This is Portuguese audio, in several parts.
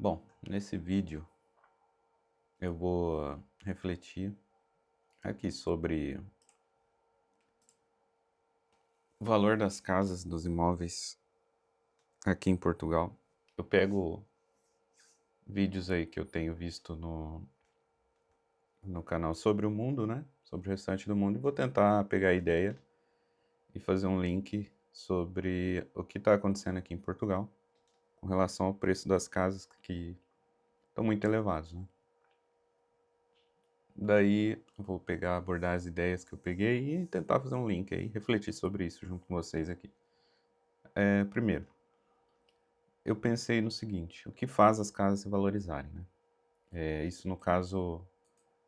Bom, nesse vídeo eu vou refletir aqui sobre o valor das casas, dos imóveis aqui em Portugal. Eu pego vídeos aí que eu tenho visto no canal sobre o mundo, né? Sobre o restante do mundo e vou tentar pegar a ideia e fazer um link sobre o que está acontecendo aqui em Portugal com relação ao preço das casas que estão muito elevados, né? Daí eu vou abordar as ideias que eu peguei e tentar fazer um link aí, refletir sobre isso junto com vocês aqui. Primeiro, eu pensei no seguinte: o que faz as casas se valorizarem, né? Isso no caso,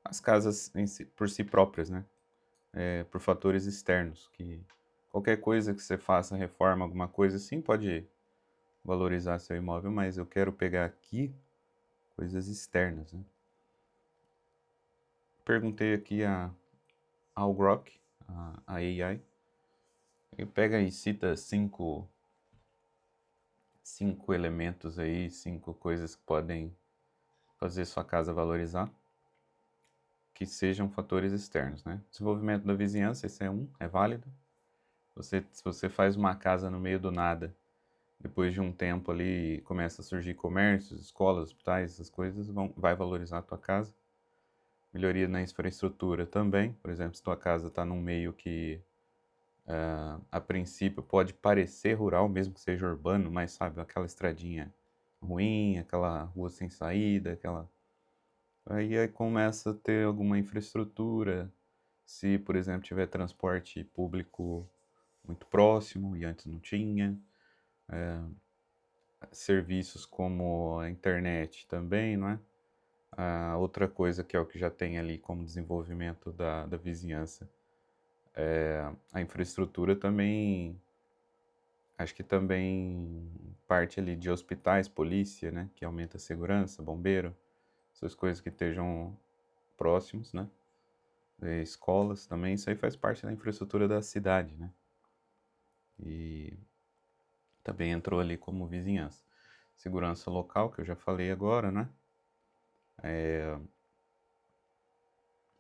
as casas por si próprias, né? Por fatores externos, que qualquer coisa que você faça, reforma, alguma coisa assim, pode valorizar seu imóvel, mas eu quero pegar aqui coisas externas, né? Perguntei aqui ao Grok, a AI, e pega e cita cinco elementos aí, cinco coisas que podem fazer sua casa valorizar, que sejam fatores externos, né? Desenvolvimento da vizinhança, esse é válido. Se você faz uma casa no meio do nada, depois de um tempo ali começa a surgir comércios, escolas, hospitais, essas coisas, vai valorizar a tua casa. Melhoria na infraestrutura também, por exemplo, se tua casa está num meio que a princípio pode parecer rural, mesmo que seja urbano, mas sabe, aquela estradinha ruim, aquela rua sem saída, aquela... Aí começa a ter alguma infraestrutura, se, por exemplo, tiver transporte público muito próximo e antes não tinha, serviços como a internet também, não é? Outra coisa que é o que já tem ali como desenvolvimento da vizinhança, a infraestrutura também, acho que também parte ali de hospitais, polícia, né? Que aumenta a segurança, bombeiro, essas coisas que estejam próximos, né? Escolas também, isso aí faz parte da infraestrutura da cidade, né? E também entrou ali como vizinhança. Segurança local, que eu já falei agora, né?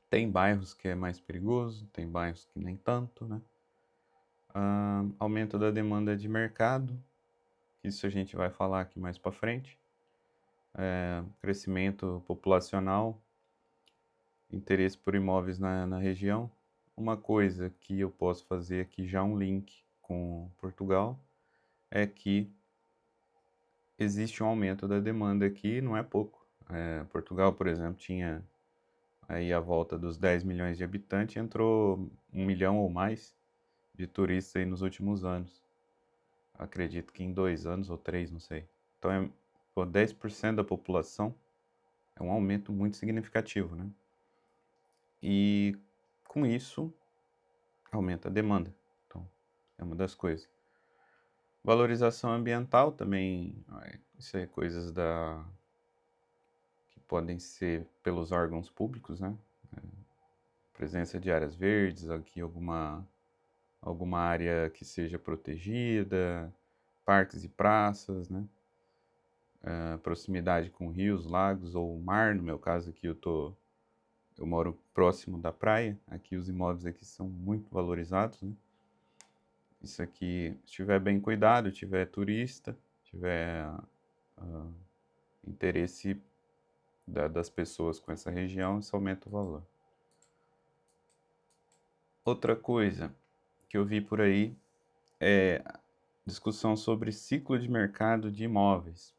Tem bairros que é mais perigoso, tem bairros que nem tanto, né? Aumento da demanda de mercado, isso a gente vai falar aqui mais para frente. Crescimento populacional, interesse por imóveis na região. Uma coisa que eu posso fazer aqui já um link com Portugal é que existe um aumento da demanda aqui, não é pouco. Portugal, por exemplo, tinha aí a volta dos 10 milhões de habitantes, entrou 1 milhão ou mais de turistas aí nos últimos anos. Acredito que em 2 anos ou 3, não sei. Então, 10% da população é um aumento muito significativo, né? E com isso, aumenta a demanda. Então, é uma das coisas. Valorização ambiental também, isso é coisas que podem ser pelos órgãos públicos, né? Presença de áreas verdes, aqui alguma área que seja protegida, parques e praças, né? Proximidade com rios, lagos ou mar, no meu caso aqui eu moro próximo da praia, aqui os imóveis aqui são muito valorizados, né? Isso aqui, se tiver bem cuidado, tiver turista, tiver interesse das pessoas com essa região, isso aumenta o valor. Outra coisa que eu vi por aí é discussão sobre ciclo de mercado de imóveis.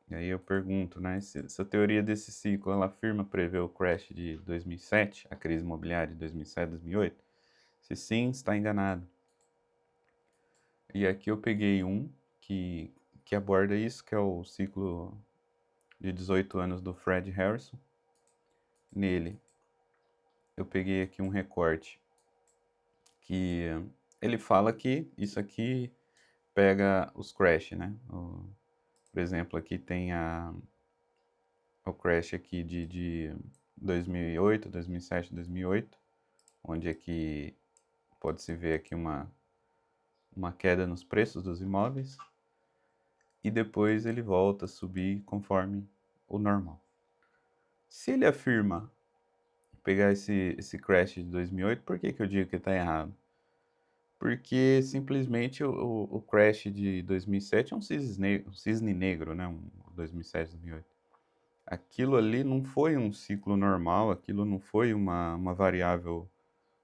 E aí eu pergunto, né, se essa teoria desse ciclo, ela afirma prever o crash de 2007, a crise imobiliária de 2007, 2008? Se sim, está enganado. E aqui eu peguei um que aborda isso, que é o ciclo de 18 anos do Fred Harrison. Nele, eu peguei aqui um recorte que ele fala que isso aqui pega os crash, né? Por exemplo, aqui tem o crash aqui de 2008, 2007, 2008, onde aqui pode-se ver aqui uma queda nos preços dos imóveis e depois ele volta a subir conforme o normal. Se ele afirma pegar esse crash de 2008, por que eu digo que está errado? Porque simplesmente o crash de 2007 é um cisne negro, né? 2007, 2008. Aquilo ali não foi um ciclo normal, aquilo não foi uma variável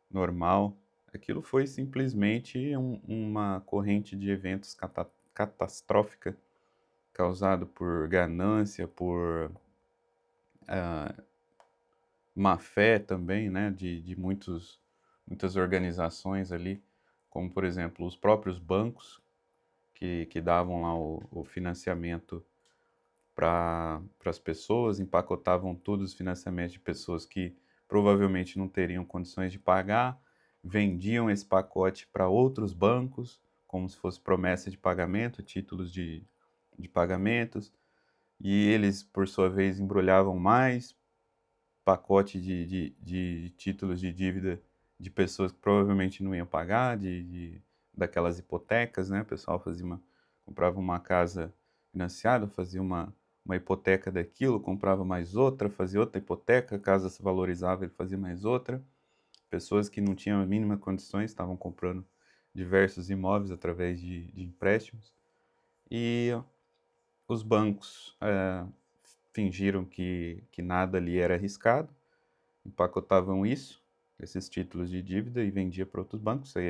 normal, aquilo foi simplesmente uma corrente de eventos catastrófica causado por ganância, por má fé também, né, de muitas organizações ali, como por exemplo os próprios bancos que davam lá o financiamento para as pessoas, empacotavam todos os financiamentos de pessoas que provavelmente não teriam condições de pagar, vendiam esse pacote para outros bancos, como se fosse promessa de pagamento, títulos de pagamentos, e eles, por sua vez, embrulhavam mais pacote de títulos de dívida de pessoas que provavelmente não iam pagar, daquelas hipotecas, né? O pessoal comprava uma casa financiada, fazia uma hipoteca daquilo, comprava mais outra, fazia outra hipoteca, a casa se valorizava, ele fazia mais outra. Pessoas que não tinham a mínima condições estavam comprando diversos imóveis através de empréstimos. E os bancos fingiram que nada ali era arriscado, empacotavam isso, esses títulos de dívida, e vendia para outros bancos. Isso aí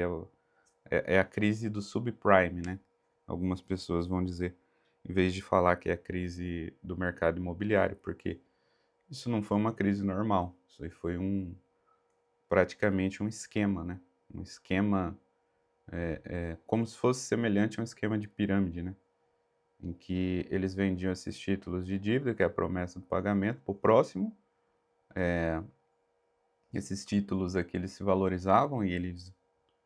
é a crise do subprime, né? Algumas pessoas vão dizer, em vez de falar que é a crise do mercado imobiliário, porque isso não foi uma crise normal, isso aí foi praticamente um esquema, né? Um esquema como se fosse semelhante a um esquema de pirâmide, né? Em que eles vendiam esses títulos de dívida, que é a promessa do pagamento, para o próximo. Esses títulos aqui eles se valorizavam e eles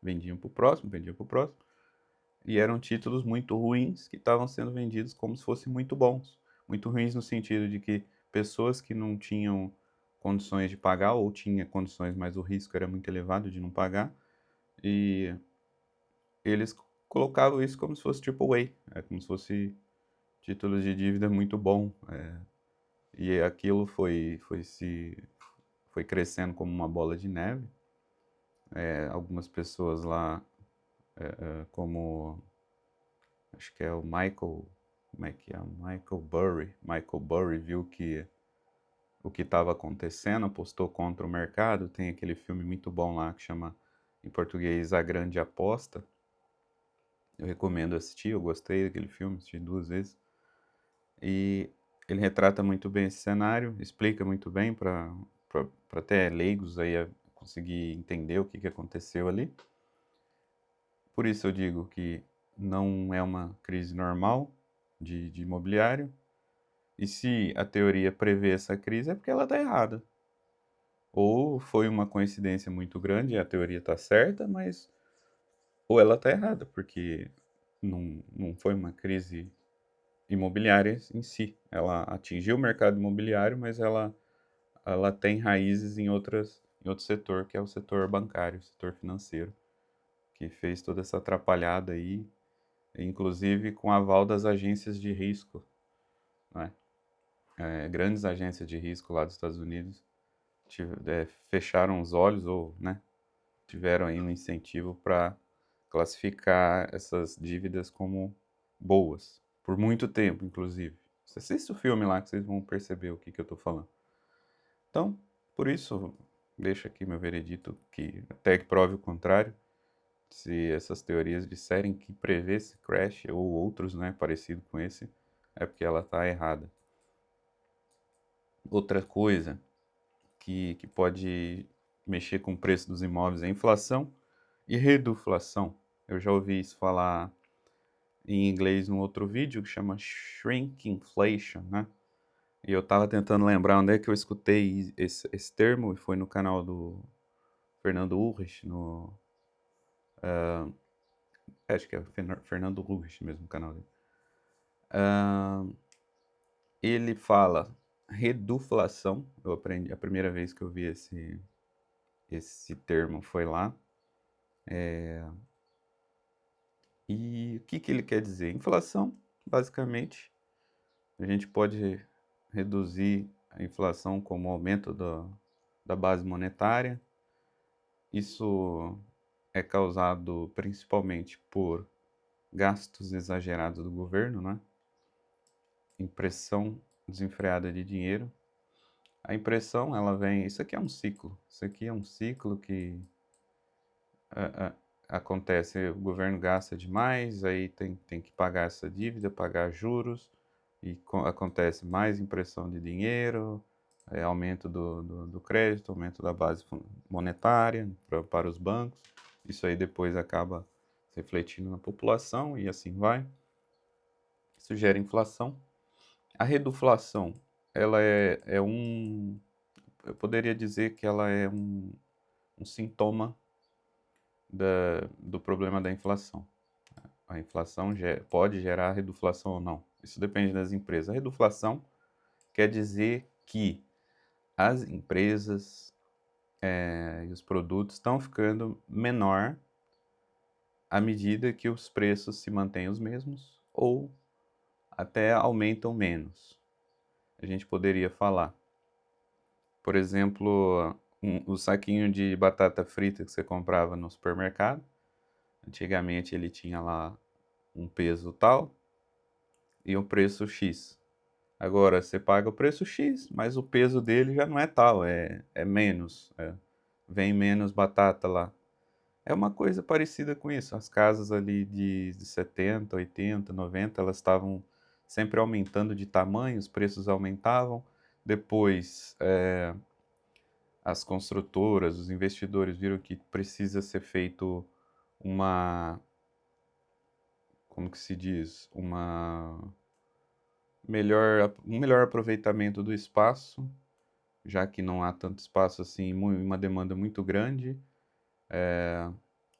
vendiam para o próximo, vendiam para o próximo. E eram títulos muito ruins que estavam sendo vendidos como se fossem muito bons. Muito ruins no sentido de que pessoas que não tinham condições de pagar ou tinham condições, mas o risco era muito elevado de não pagar. E eles colocavam isso como se fosse AAA, como se fosse títulos de dívida muito bom. E aquilo foi crescendo como uma bola de neve. Algumas pessoas lá, como acho que é o Michael, como é que é? Michael Burry. Michael Burry viu que o que estava acontecendo, apostou contra o mercado. Tem aquele filme muito bom lá que chama, em português, A Grande Aposta. Eu recomendo assistir, eu gostei daquele filme, assisti 2 vezes. E ele retrata muito bem esse cenário, explica muito bem para até leigos aí conseguir entender o que aconteceu ali. Por isso eu digo que não é uma crise normal de imobiliário. E se a teoria prevê essa crise, é porque ela está errada. Ou foi uma coincidência muito grande e a teoria está certa, mas ou ela está errada, porque não foi uma crise imobiliária em si. Ela atingiu o mercado imobiliário, mas ela tem raízes em outro setor, que é o setor bancário, o setor financeiro, que fez toda essa atrapalhada aí, inclusive com aval das agências de risco, né? Grandes agências de risco lá dos Estados Unidos fecharam os olhos ou, né, tiveram aí um incentivo para classificar essas dívidas como boas, por muito tempo, inclusive. Você assiste o filme lá que vocês vão perceber o que eu estou falando. Então, por isso, deixo aqui meu veredito, que até que prove o contrário, se essas teorias disserem que prevê esse crash ou outros, né, parecido com esse, é porque ela está errada. Outra coisa que pode mexer com o preço dos imóveis é inflação e reduflação. Eu já ouvi isso falar em inglês num outro vídeo que chama Shrinkflation, né? E eu tava tentando lembrar onde é que eu escutei esse termo, e foi no canal do Fernando Urrich, acho que é Fernando Urrich mesmo, o canal dele. Ele fala reduflação, eu aprendi, a primeira vez que eu vi esse termo foi lá. E o que ele quer dizer? Inflação, basicamente, a gente pode reduzir a inflação como aumento da base monetária. Isso é causado principalmente por gastos exagerados do governo, né? Impressão desenfreada de dinheiro. A impressão, ela vem... Isso aqui é um ciclo. Isso aqui é um ciclo que acontece. O governo gasta demais, aí tem que pagar essa dívida, pagar juros, e acontece mais impressão de dinheiro, aumento do crédito, aumento da base monetária para os bancos. Isso aí depois acaba refletindo na população e assim vai. Isso gera inflação. A reduflação, ela eu poderia dizer que ela é um sintoma do problema da inflação. A inflação pode gerar reduflação ou não. Isso depende das empresas. A reduflação quer dizer que as empresas e os produtos estão ficando menor à medida que os preços se mantêm os mesmos ou até aumentam menos. A gente poderia falar, por exemplo, o saquinho de batata frita que você comprava no supermercado. Antigamente ele tinha lá um peso tal e um preço X. Agora você paga o preço X, mas o peso dele já não é tal, é menos. Vem menos batata lá. É uma coisa parecida com isso. As casas ali de 70, 80, 90, elas estavam sempre aumentando de tamanho, os preços aumentavam. Depois, as construtoras, os investidores viram que precisa ser feito como que se diz? Um melhor aproveitamento do espaço, já que não há tanto espaço assim, uma demanda muito grande,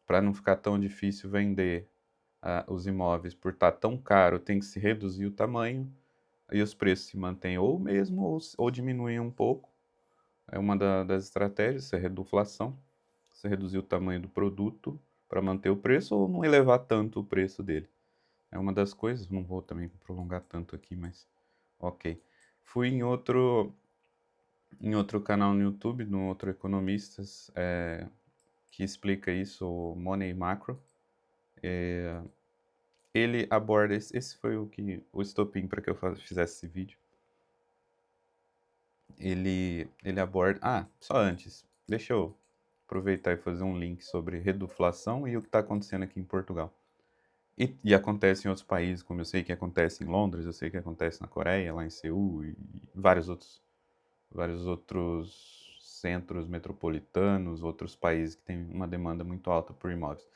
para não ficar tão difícil vender os imóveis por estar tão caro, tem que se reduzir o tamanho, e os preços se mantêm ou mesmo ou diminuem um pouco. É uma das estratégias, é a reduflação, você reduzir o tamanho do produto para manter o preço ou não elevar tanto o preço dele. É uma das coisas, não vou também prolongar tanto aqui, mas ok. Fui em outro canal no YouTube, no outro Economistas, que explica isso, o Money Macro. Ele aborda, esse foi o estopim para que eu fizesse esse vídeo. Ele aborda, só antes, deixa eu aproveitar e fazer um link sobre reduflação e o que está acontecendo aqui em Portugal. E acontece em outros países, como eu sei que acontece em Londres, eu sei que acontece na Coreia, lá em Seul e vários outros centros metropolitanos, outros países que têm uma demanda muito alta por imóveis.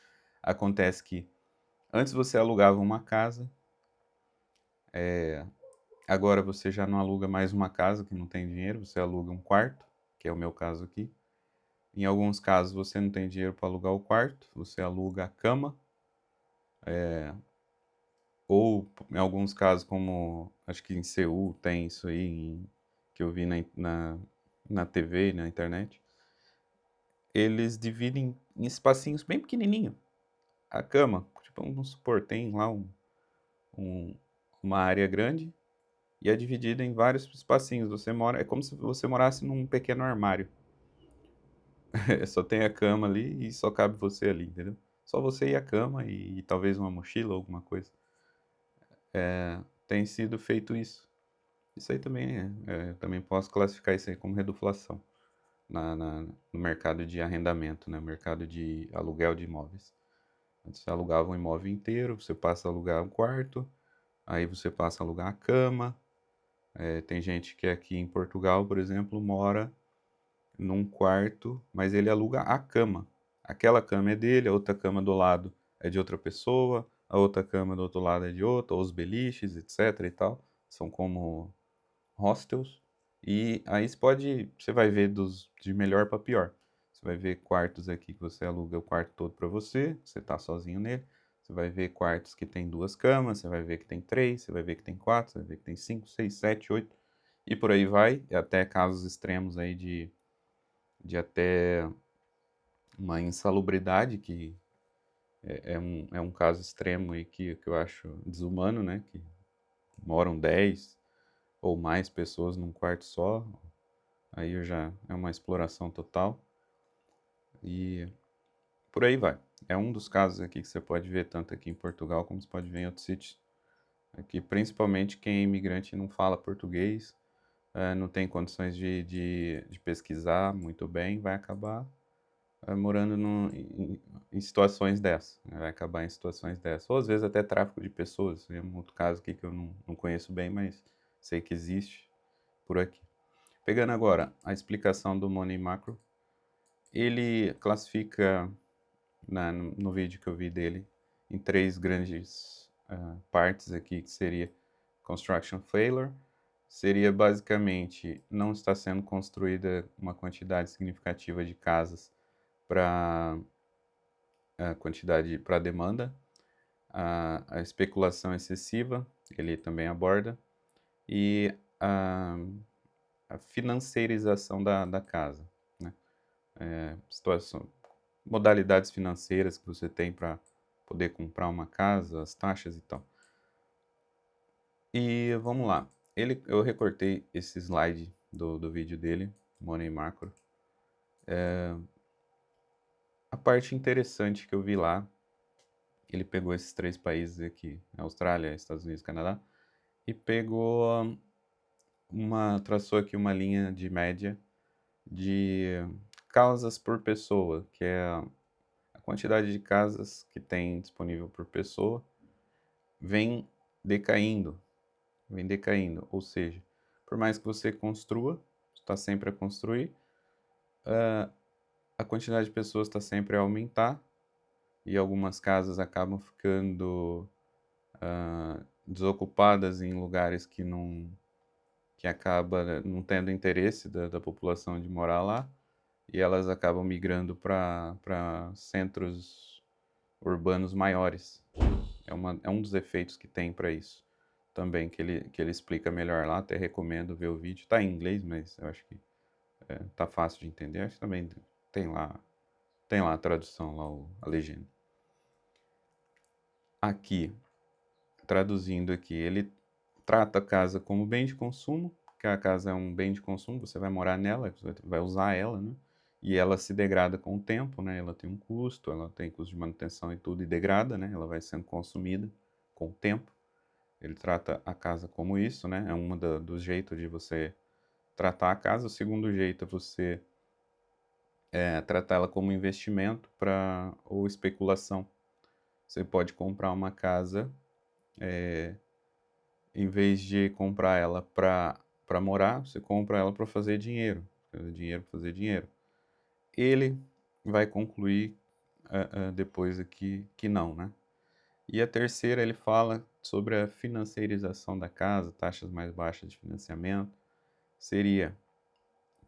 Acontece que antes você alugava uma casa, agora você já não aluga mais uma casa que não tem dinheiro, você aluga um quarto, que é o meu caso aqui. Em alguns casos você não tem dinheiro para alugar o quarto, você aluga a cama, ou em alguns casos, como acho que em Seul tem isso aí, que eu vi na TV e na internet, eles dividem em espacinhos bem pequenininhos. A cama, tipo, vamos supor, tem lá uma área grande e é dividida em vários espacinhos. É como se você morasse num pequeno armário. Só tem a cama ali e só cabe você ali, entendeu? Só você e a cama e talvez uma mochila, alguma coisa. Tem sido feito isso. Isso aí também também posso classificar isso aí como reduflação no mercado de arrendamento, né? No mercado de aluguel de imóveis. Antes você alugava um imóvel inteiro, você passa a alugar um quarto, aí você passa a alugar a cama. Tem gente que aqui em Portugal, por exemplo, mora num quarto, mas ele aluga a cama. Aquela cama é dele, a outra cama do lado é de outra pessoa, a outra cama do outro lado é de outra, ou os beliches, etc e tal. São como hostels. E aí você vai ver de melhor para pior. Você vai ver quartos aqui que você aluga o quarto todo para você tá sozinho nele. Você vai ver quartos que tem duas camas, você vai ver que tem três, você vai ver que tem quatro, você vai ver que tem cinco, seis, sete, oito, e por aí vai, e até casos extremos aí de até uma insalubridade, que é um caso extremo aí que eu acho desumano, né? Que moram 10 ou mais pessoas num quarto só, aí já é uma exploração total. E por aí vai. É um dos casos aqui que você pode ver tanto aqui em Portugal como você pode ver em outros sítios. Aqui, principalmente quem é imigrante e não fala português, não tem condições de pesquisar muito bem, vai acabar morando em situações dessas. Né? Vai acabar em situações dessas. Ou às vezes até tráfico de pessoas. É um outro caso aqui que eu não conheço bem, mas sei que existe por aqui. Pegando agora a explicação do Money Macro, ele classifica no vídeo que eu vi dele em três grandes partes aqui, que seria Construction Failure, seria basicamente não está sendo construída uma quantidade significativa de casas para a quantidade para a demanda, a especulação excessiva, ele também aborda, e a financeirização da casa, né? Situação, modalidades financeiras que você tem para poder comprar uma casa, as taxas e tal. E vamos lá. Eu recortei esse slide do vídeo dele, Money Macro. A parte interessante que eu vi lá, ele pegou esses três países aqui, Austrália, Estados Unidos, Canadá, e pegou traçou aqui uma linha de média de casas por pessoa, que é a quantidade de casas que tem disponível por pessoa, vem decaindo, ou seja, por mais que você construa, está sempre a construir, a quantidade de pessoas está sempre a aumentar, e algumas casas acabam ficando desocupadas em lugares que acaba não tendo interesse da população de morar lá, e elas acabam migrando para centros urbanos maiores. É um dos efeitos que tem para isso também, que ele explica melhor lá, até recomendo ver o vídeo. Está em inglês, mas eu acho que tá fácil de entender. Acho que também tem lá a tradução, lá a legenda. Aqui, traduzindo aqui, ele trata a casa como bem de consumo, que a casa é um bem de consumo, você vai morar nela, você vai usar ela, né? E ela se degrada com o tempo, né? Ela tem um custo, ela tem custo de manutenção e tudo, e degrada, né? Ela vai sendo consumida com o tempo. Ele trata a casa como isso, né? É um dos jeitos de você tratar a casa. O segundo jeito é você tratar ela como investimento ou especulação. Você pode comprar uma casa, em vez de comprar ela para morar, você compra ela para fazer dinheiro. Fazer dinheiro. Ele vai concluir depois aqui que não, né? E a terceira, ele fala sobre a financiarização da casa, taxas mais baixas de financiamento. Seria,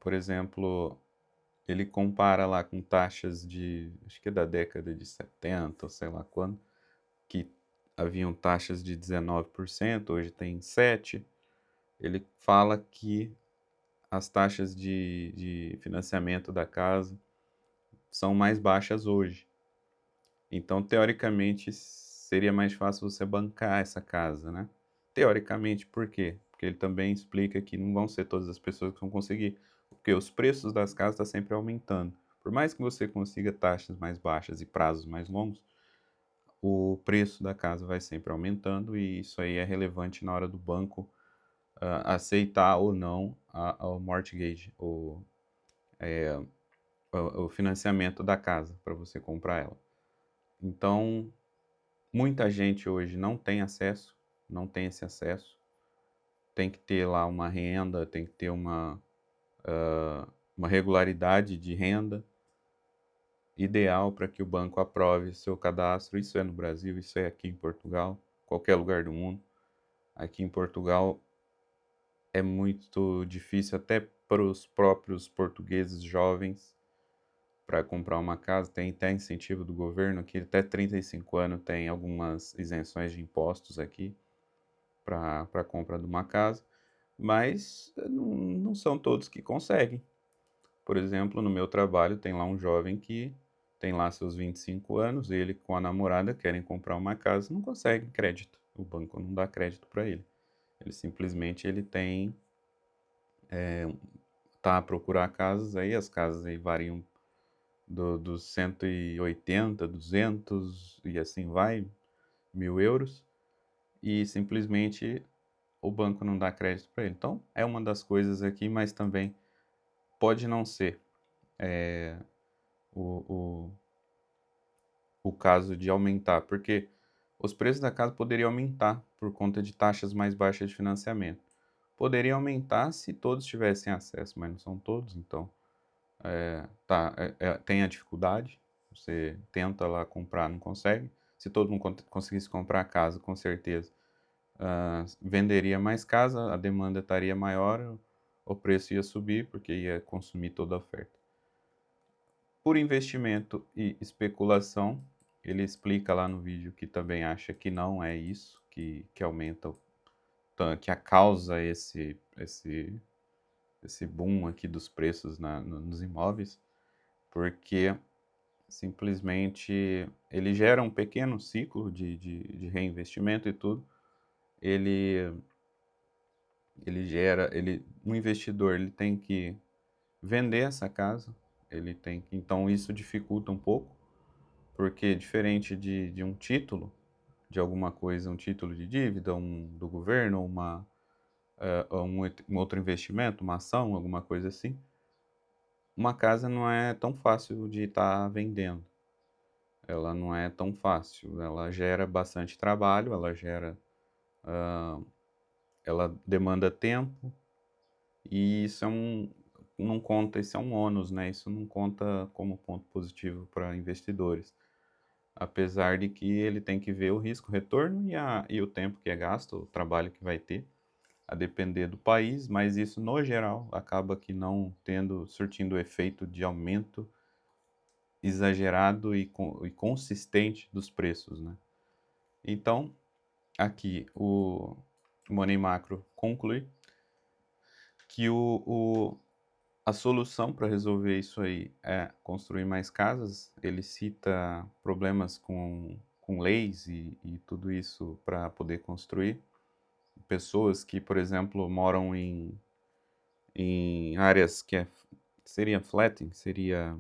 por exemplo, ele compara lá com taxas acho que é da década de 70, ou sei lá quando, que haviam taxas de 19%, hoje tem 7%. Ele fala que as taxas de financiamento da casa são mais baixas hoje. Então, teoricamente, seria mais fácil você bancar essa casa, né? Teoricamente, por quê? Porque ele também explica que não vão ser todas as pessoas que vão conseguir, porque os preços das casas estão sempre aumentando. Por mais que você consiga taxas mais baixas e prazos mais longos, o preço da casa vai sempre aumentando e isso aí é relevante na hora do banco aceitar ou não o mortgage, o financiamento da casa para você comprar ela. Então, muita gente hoje não tem acesso, não tem esse acesso. Tem que ter lá uma renda, tem que ter uma regularidade de renda ideal para que o banco aprove seu cadastro. Isso é no Brasil, isso é aqui em Portugal, qualquer lugar do mundo. Aqui em Portugal é muito difícil até para os próprios portugueses jovens para comprar uma casa. Tem até incentivo do governo aqui, até 35 anos tem algumas isenções de impostos aqui para a compra de uma casa, mas não são todos que conseguem. Por exemplo, no meu trabalho tem lá um jovem que tem lá seus 25 anos, ele com a namorada querem comprar uma casa, não conseguem crédito, o banco não dá crédito para ele. Ele simplesmente ele tem tá a procurar casas aí, as casas aí variam dos 180, 200 e assim vai, 1.000 euros, e simplesmente o banco não dá crédito para ele. Então, é uma das coisas aqui, mas também pode não ser o, o caso de aumentar, porque os preços da casa poderiam aumentar por conta de taxas mais baixas de financiamento. Poderia aumentar se todos tivessem acesso, mas não são todos, então tem a dificuldade, você tenta lá comprar, não consegue. Se todo mundo conseguisse comprar a casa, com certeza, venderia mais casa, a demanda estaria maior, o preço ia subir, porque ia consumir toda a oferta. Por investimento e especulação, ele explica lá no vídeo que também acha que não é isso que aumenta, que a causa esse boom aqui dos preços nos imóveis, porque simplesmente ele gera um pequeno ciclo de reinvestimento e tudo. Ele, um investidor ele tem que vender essa casa, então isso dificulta um pouco, porque diferente de um título, de alguma coisa, um título de dívida, do governo, um outro investimento, uma ação, alguma coisa assim, uma casa não é tão fácil de estar vendendo. Ela não é tão fácil. Ela gera bastante trabalho, ela demanda tempo, e não conta, isso é um ônus, né? Isso não conta como ponto positivo para investidores. Apesar de que ele tem que ver o risco, o retorno e o tempo que é gasto, o trabalho que vai ter, a depender do país, mas isso no geral acaba que não surtindo o efeito de aumento exagerado e consistente dos preços, né? Então, aqui o Money Macro conclui que a solução para resolver isso aí é construir mais casas. Ele cita problemas com leis e tudo isso para poder construir. Pessoas que, por exemplo, moram em áreas seria flatting, seria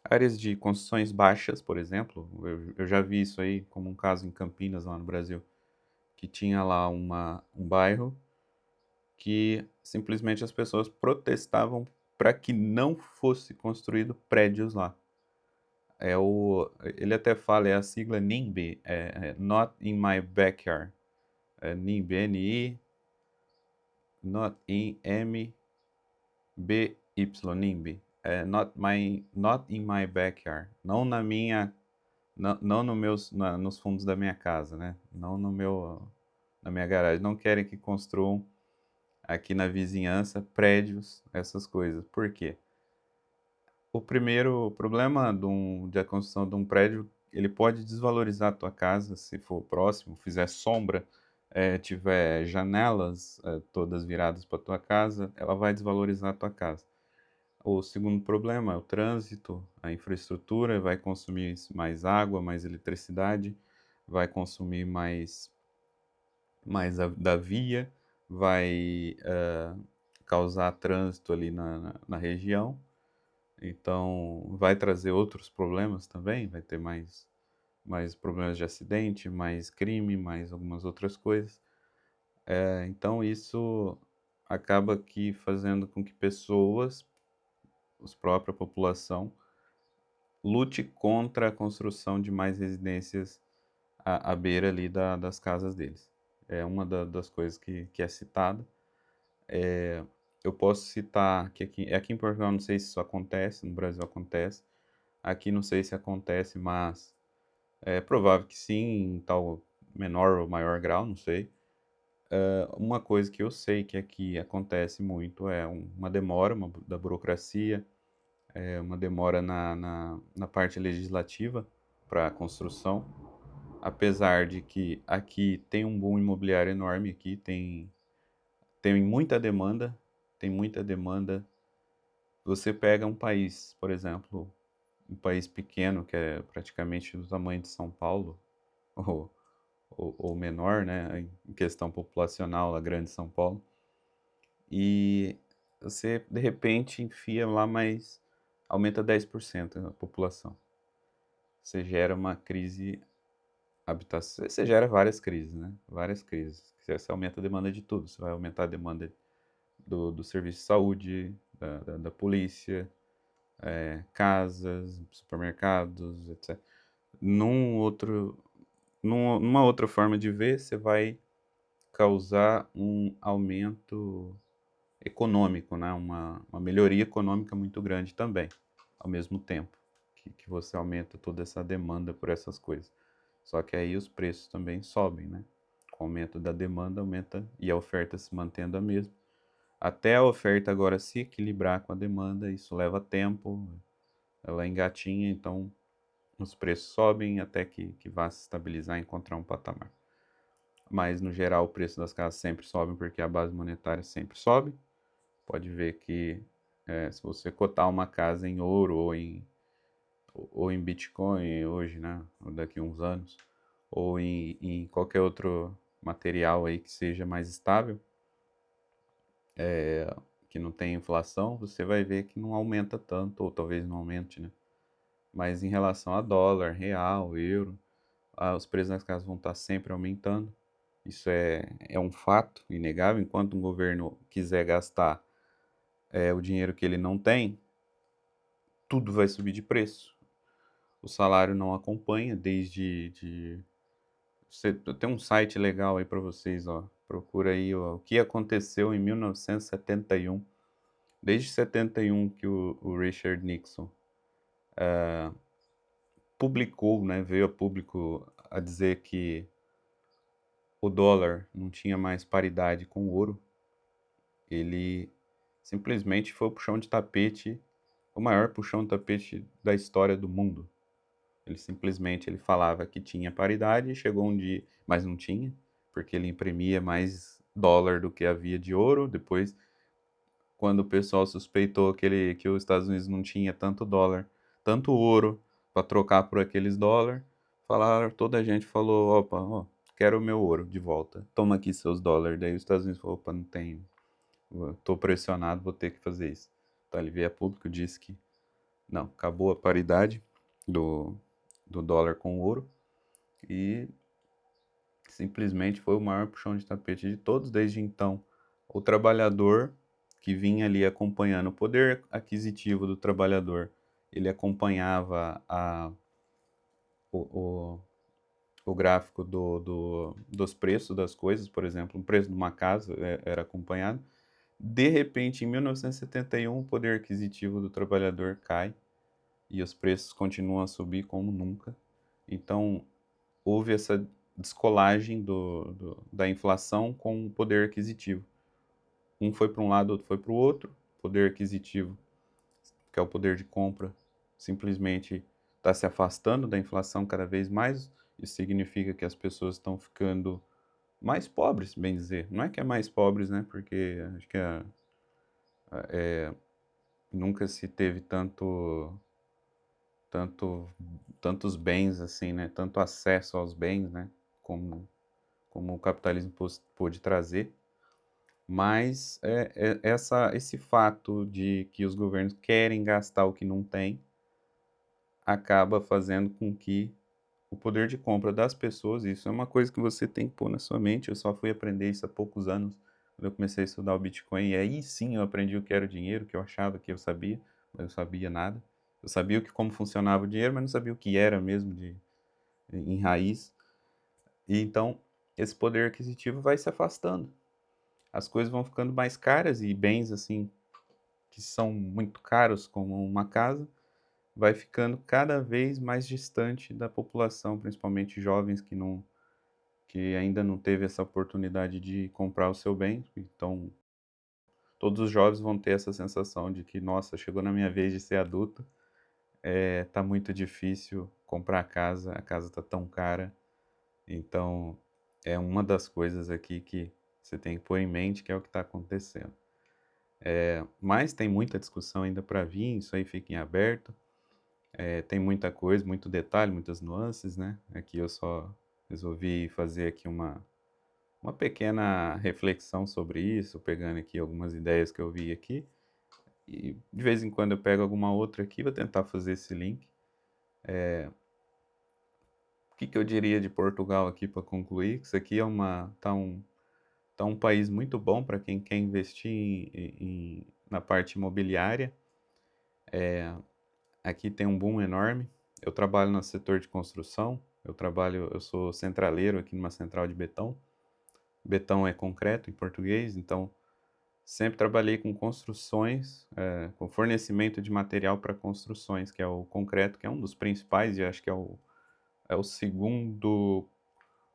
áreas de construções baixas, por exemplo. Eu já vi isso aí como um caso em Campinas, lá no Brasil, que tinha lá um bairro que simplesmente as pessoas protestavam para que não fosse construído prédios lá. Ele até fala, é a sigla NIMBY, Not in My Backyard. NIMBY, N-I, Not in M-B-Y, NIMBY. Not in my backyard. Não na minha, não no nos fundos da minha casa, né? Não na minha garagem. Não querem que construam aqui na vizinhança prédios, essas coisas. Por quê? O primeiro problema da construção de um prédio, ele pode desvalorizar a tua casa se for próximo, fizer sombra, tiver janelas todas viradas para tua casa, ela vai desvalorizar a tua casa. O segundo problema é o trânsito, a infraestrutura vai consumir mais água, mais eletricidade, vai consumir mais da via, vai causar trânsito ali na região. Então, vai trazer outros problemas também, vai ter mais problemas de acidente, mais crime, mais algumas outras coisas. Então, isso acaba que fazendo com que pessoas, a própria população, lute contra a construção de mais residências à beira ali das casas deles. É uma das coisas que é citada. Eu posso citar que aqui em Portugal, não sei se isso acontece, no Brasil acontece. Aqui não sei se acontece, mas é provável que sim, em tal menor ou maior grau, não sei. Uma coisa que eu sei que aqui acontece muito é uma demora da burocracia, uma demora na parte legislativa para a construção, apesar de que aqui tem um boom imobiliário enorme, aqui tem muita demanda, tem muita demanda. Você pega um país, por exemplo, um país pequeno, que é praticamente do tamanho de São Paulo, ou ou menor, né, em questão populacional, a grande São Paulo, e você de repente enfia lá mais, aumenta 10% a população. Você gera uma crise habitacional, você gera várias crises, né? Várias crises. Você aumenta a demanda de tudo, você vai aumentar a demanda do serviço de saúde, da polícia, casas, supermercados, etc. Num outro, numa outra forma de ver, você vai causar um aumento econômico, né? Uma melhoria econômica muito grande também, ao mesmo tempo que você aumenta toda essa demanda por essas coisas. Só que aí os preços também sobem, né? Com o aumento da demanda, aumenta e a oferta se mantendo a mesma. Até a oferta agora se equilibrar com a demanda, isso leva tempo, ela engatinha, então os preços sobem até que vá se estabilizar e encontrar um patamar. Mas, no geral, o preço das casas sempre sobe porque a base monetária sempre sobe. Pode ver que se você cotar uma casa em ouro ou em Bitcoin hoje, né, ou daqui a uns anos, ou em qualquer outro material aí que seja mais estável, que não tem inflação, você vai ver que não aumenta tanto, ou talvez não aumente, né? Mas em relação a dólar, real, euro, os preços das casas vão estar sempre aumentando. Isso é um fato inegável. Enquanto um governo quiser gastar o dinheiro que ele não tem, tudo vai subir de preço. O salário não acompanha tem um site legal aí para vocês, ó. Procura aí ó, o que aconteceu em 1971. Desde 71 que o Richard Nixon publicou, né, veio a público a dizer que o dólar não tinha mais paridade com o ouro. Ele simplesmente foi o puxão de tapete, o maior puxão de tapete da história do mundo. Ele falava que tinha paridade, chegou um dia, mas não tinha, porque ele imprimia mais dólar do que havia de ouro. Depois, quando o pessoal suspeitou que os Estados Unidos não tinha tanto dólar, tanto ouro para trocar por aqueles dólares, toda a gente falou, opa, ó, quero o meu ouro de volta, toma aqui seus dólares. Daí os Estados Unidos falou, opa, não tem, estou pressionado, vou ter que fazer isso. Então ele veio a público e disse que não, acabou a paridade do, do dólar com o ouro e simplesmente foi o maior puxão de tapete de todos desde então. O trabalhador que vinha ali acompanhando o poder aquisitivo do trabalhador, ele acompanhava o, o, o gráfico dos preços das coisas, por exemplo, o preço de uma casa era acompanhado. De repente, em 1971, o poder aquisitivo do trabalhador cai e os preços continuam a subir como nunca. Então, houve essa descolagem da inflação com o poder aquisitivo. Um foi para um lado, outro foi para o outro. Poder aquisitivo, que é o poder de compra, simplesmente está se afastando da inflação cada vez mais. Isso significa que as pessoas estão ficando mais pobres, bem dizer. Não é que é mais pobres, né? Porque acho que nunca se teve tanto, tantos bens assim, né? Tanto acesso aos bens, né? Como o capitalismo pôde trazer. Mas esse fato de que os governos querem gastar o que não tem acaba fazendo com que o poder de compra das pessoas, isso é uma coisa que você tem que pôr na sua mente. Eu só fui aprender isso há poucos anos, quando eu comecei a estudar o Bitcoin, e aí sim eu aprendi o que era o dinheiro, que eu achava que eu sabia, mas eu sabia nada. Eu sabia como funcionava o dinheiro, mas não sabia o que era mesmo em raiz. E então, esse poder aquisitivo vai se afastando. As coisas vão ficando mais caras e bens assim que são muito caros, como uma casa, vai ficando cada vez mais distante da população, principalmente jovens que ainda não teve essa oportunidade de comprar o seu bem. Então, todos os jovens vão ter essa sensação de que, nossa, chegou na minha vez de ser adulto, tá muito difícil comprar casa, a casa tá tão cara. Então, é uma das coisas aqui que você tem que pôr em mente que é o que está acontecendo. Mas tem muita discussão ainda para vir, isso aí fica em aberto. Tem muita coisa, muito detalhe, muitas nuances, né? Aqui eu só resolvi fazer aqui uma pequena reflexão sobre isso, pegando aqui algumas ideias que eu vi aqui. E de vez em quando eu pego alguma outra aqui, vou tentar fazer esse link. O que que eu diria de Portugal aqui para concluir? Que isso aqui tá um país muito bom para quem quer investir na parte imobiliária. Aqui tem um boom enorme. Eu trabalho no setor de construção. Eu sou centraleiro aqui numa central de betão. Betão é concreto em português, então sempre trabalhei com construções, com fornecimento de material para construções, que é o concreto, que é um dos principais e acho que é o segundo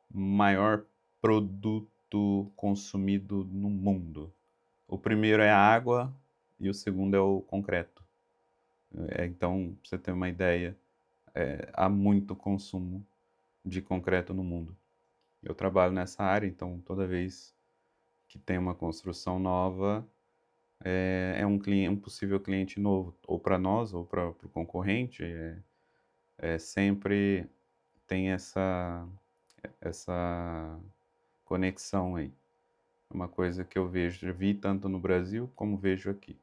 maior produto consumido no mundo. O primeiro é a água e o segundo é o concreto. Então, pra você ter uma ideia, há muito consumo de concreto no mundo. Eu trabalho nessa área, então toda vez que tem uma construção nova, é um possível cliente novo, ou para nós, ou para o concorrente, sempre tem essa conexão aí. É uma coisa que eu vi tanto no Brasil como vejo aqui.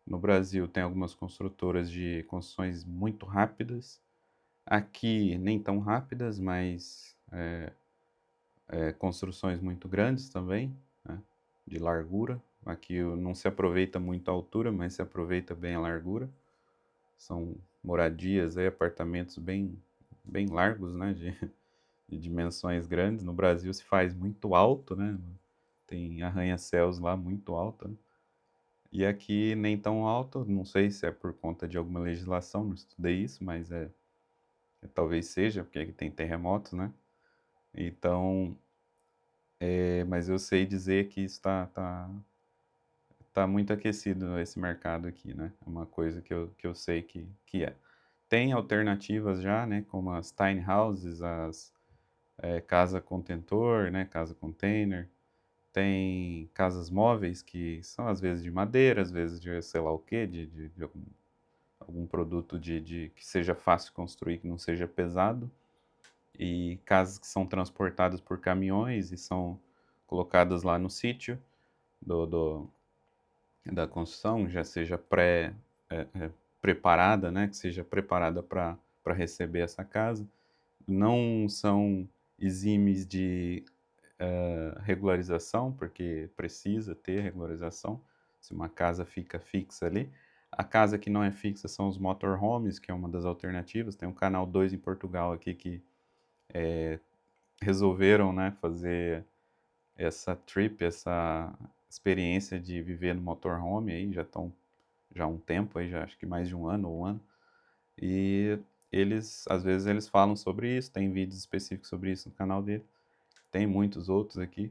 No Brasil tem algumas construtoras de construções muito rápidas, aqui nem tão rápidas, mas construções muito grandes também, né, de largura. Aqui não se aproveita muito a altura, mas se aproveita bem a largura. São moradias, aí, apartamentos bem largos, né, de dimensões grandes. No Brasil se faz muito alto, né? Tem arranha-céus lá muito alto, né? E aqui nem tão alto, não sei se é por conta de alguma legislação, não estudei isso, mas talvez seja, porque aqui tem terremotos, né? Então, mas eu sei dizer que tá muito aquecido esse mercado aqui, né? É uma coisa que eu sei que é. Tem alternativas já, né? Como as tiny houses, as casa contentor, né? Casa container. Tem casas móveis que são às vezes de madeira, às vezes de sei lá o quê, de algum produto que seja fácil de construir, que não seja pesado. E casas que são transportadas por caminhões e são colocadas lá no sítio do, da construção, já seja preparada, né? Que seja preparada para receber essa casa. Não são exímios de regularização, porque precisa ter regularização, se uma casa fica fixa ali. A casa que não é fixa são os motorhomes, que é uma das alternativas. Tem um canal 2 em Portugal aqui que resolveram, né, fazer essa trip, essa experiência de viver no motorhome aí, já há um tempo aí, já acho que mais de um ano ou um ano. E às vezes eles falam sobre isso, tem vídeos específicos sobre isso no canal dele. Tem muitos outros aqui.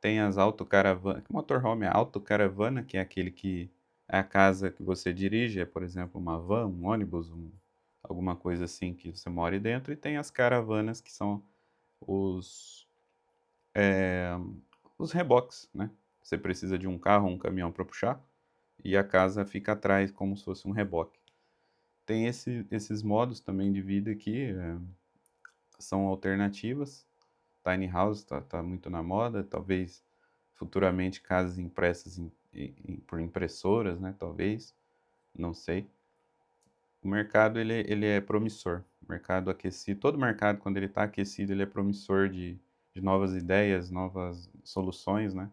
Tem as autocaravanas. Motorhome é autocaravana, que é aquele que é a casa que você dirige, é, por exemplo, uma van, um ônibus, alguma coisa assim que você mora dentro. E tem as caravanas, que são os, é, os reboques, né? Você precisa de um carro ou um caminhão para puxar e a casa fica atrás como se fosse um reboque. Tem esses modos também de vida aqui, são alternativas. Tiny house tá muito na moda, talvez futuramente casas impressas por impressoras, né? Talvez, não sei. O mercado ele é promissor. O mercado aquecido, todo mercado quando ele está aquecido ele é promissor de novas ideias, novas soluções, né?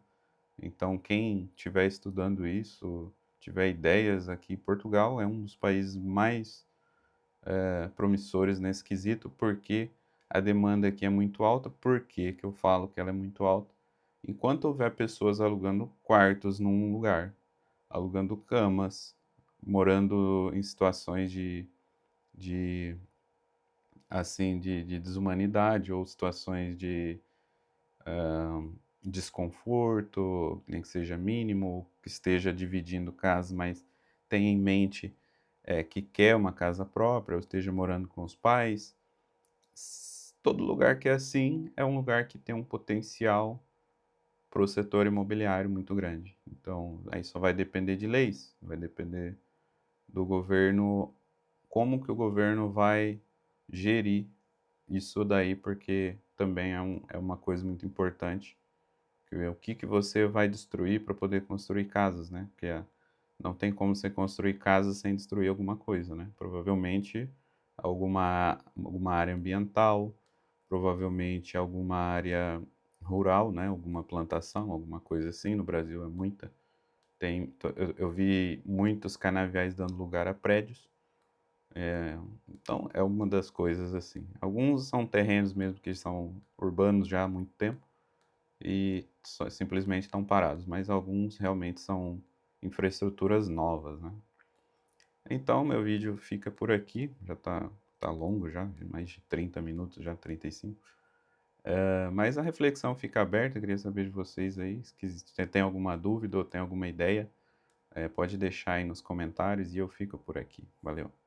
Então quem estiver estudando isso, tiver ideias aqui, Portugal é um dos países mais promissores nesse quesito, porque a demanda aqui é muito alta. Por que que eu falo que ela é muito alta? Enquanto houver pessoas alugando quartos num lugar, alugando camas, morando em situações de assim, de desumanidade ou situações de desconforto, nem que seja mínimo, que esteja dividindo casa, mas tenha em mente que quer uma casa própria, ou esteja morando com os pais. Todo lugar que é assim é um lugar que tem um potencial para o setor imobiliário muito grande. Então, aí só vai depender de leis, vai depender do governo, como que o governo vai gerir isso daí, porque também é uma coisa muito importante, que é o que que você vai destruir para poder construir casas, né? Porque não tem como você construir casas sem destruir alguma coisa, né? Provavelmente alguma área ambiental, provavelmente alguma área rural, né? Alguma plantação, alguma coisa assim. No Brasil é muita. Eu vi muitos canaviais dando lugar a prédios. Então é uma das coisas assim. Alguns são terrenos mesmo que são urbanos já há muito tempo e simplesmente estão parados, mas alguns realmente são infraestruturas novas, né? Então, meu vídeo fica por aqui, já tá longo já, de mais de 30 minutos, já 35. Mas a reflexão fica aberta, eu queria saber de vocês aí, se tem alguma dúvida ou tem alguma ideia, pode deixar aí nos comentários e eu fico por aqui. Valeu!